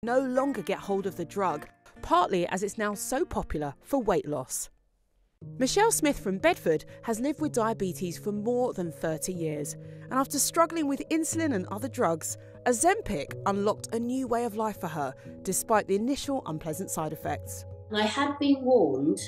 no longer get hold of the drug, partly as it's now so popular for weight loss. Michelle Smith from Bedford has lived with diabetes for more than 30 years, and after struggling with insulin and other drugs, OZEMPIC unlocked a new way of life for her, despite the initial unpleasant side effects. I had been warned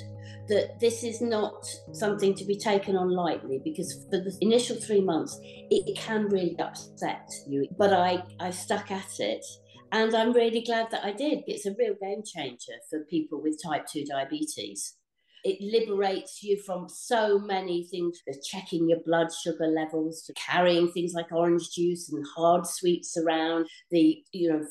that this is not something to be taken on lightly, because for the initial 3 months, it can really upset you. But I stuck at it, and I'm really glad that I did. It's a real game changer for people with type 2 diabetes. It liberates you from so many things, checking your blood sugar levels, to carrying things like orange juice and hard sweets around,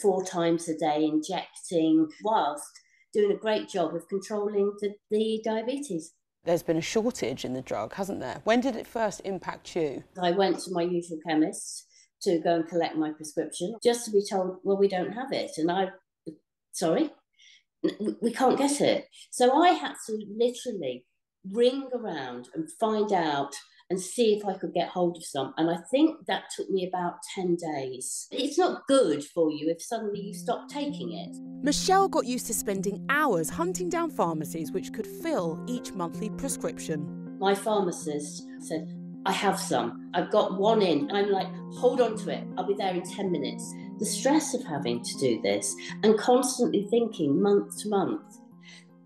4 times a day injecting, whilst doing a great job of controlling the diabetes. There's been a shortage in the drug, hasn't there? When did it first impact you? I went to my usual chemist to go and collect my prescription, just to be told, well, we don't have it. And sorry? We can't get it. So I had to literally ring around and find out and see if I could get hold of some. And I think that took me about 10 days. It's not good for you if suddenly you stop taking it. Michelle got used to spending hours hunting down pharmacies which could fill each monthly prescription. My pharmacist said, I have some. I've got one in. And I'm like, hold on to it. I'll be there in 10 minutes. The stress of having to do this and constantly thinking month to month,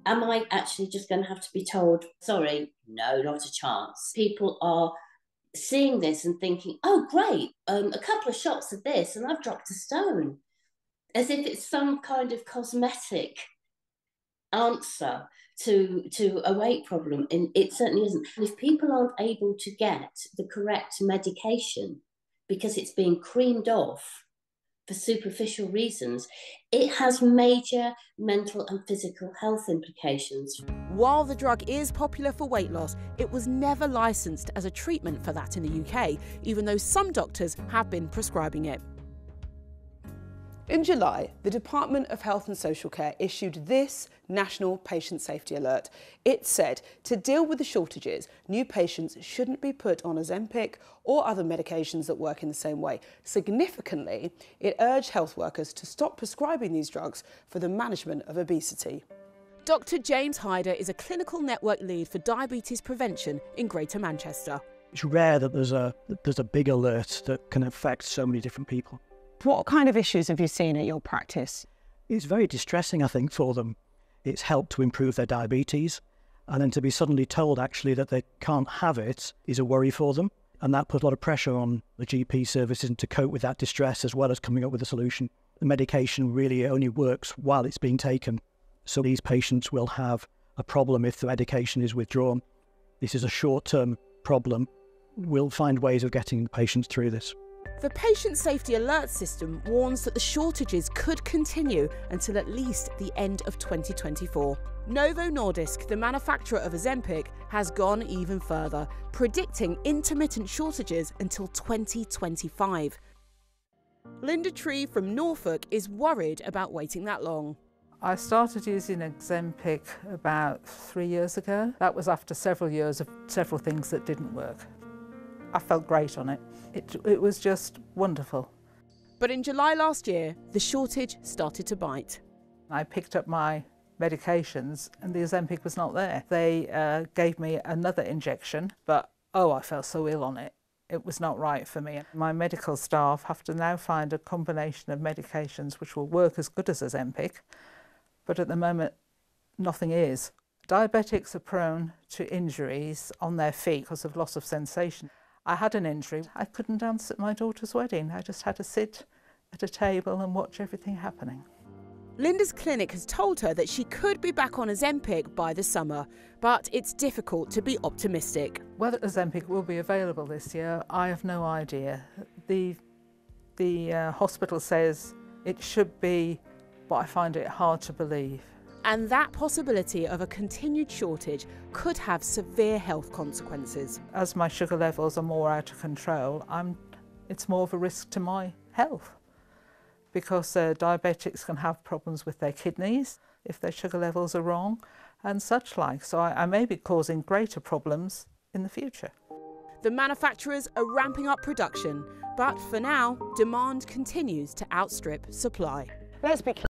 am I actually just going to have to be told, sorry, no, not a chance. People are seeing this and thinking, oh, great, a couple of shots of this and I've dropped a stone. As if it's some kind of cosmetic answer to a weight problem, and it certainly isn't. And if people aren't able to get the correct medication because it's being creamed off for superficial reasons, it has major mental and physical health implications. While the drug is popular for weight loss, it was never licensed as a treatment for that in the UK, even though some doctors have been prescribing it. In July, the Department of Health and Social Care issued this National Patient Safety Alert. It said to deal with the shortages, new patients shouldn't be put on OZEMPIC or other medications that work in the same way. Significantly, it urged health workers to stop prescribing these drugs for the management of obesity. Dr. James Hyder is a clinical network lead for diabetes prevention in Greater Manchester. It's rare that there's a big alert that can affect so many different people. What kind of issues have you seen at your practice? It's very distressing, I think, for them. It's helped to improve their diabetes, and then to be suddenly told actually that they can't have it is a worry for them, and that puts a lot of pressure on the GP services to cope with that distress as well as coming up with a solution. The medication really only works while it's being taken, so these patients will have a problem if the medication is withdrawn. This is a short-term problem. We'll find ways of getting the patients through this. The Patient Safety Alert System warns that the shortages could continue until at least the end of 2024. Novo Nordisk, the manufacturer of OZEMPIC, has gone even further, predicting intermittent shortages until 2025. Linda Tree from Norfolk is worried about waiting that long. I started using OZEMPIC about 3 years ago. That was after several years of several things that didn't work. I felt great on it. It was just wonderful. But in July last year, the shortage started to bite. I picked up my medications and the OZEMPIC was not there. They gave me another injection, but I felt so ill on it. It was not right for me. My medical staff have to now find a combination of medications which will work as good as OZEMPIC, but at the moment, nothing is. Diabetics are prone to injuries on their feet because of loss of sensation. I had an injury. I couldn't dance at my daughter's wedding. I just had to sit at a table and watch everything happening. Linda's clinic has told her that she could be back on OZEMPIC by the summer, but it's difficult to be optimistic. Whether OZEMPIC will be available this year, I have no idea. The hospital says it should be, but I find it hard to believe. And that possibility of a continued shortage could have severe health consequences. As my sugar levels are more out of control, it's more of a risk to my health, because diabetics can have problems with their kidneys if their sugar levels are wrong and such like. So I may be causing greater problems in the future. The manufacturers are ramping up production, but for now, demand continues to outstrip supply. Let's be clear.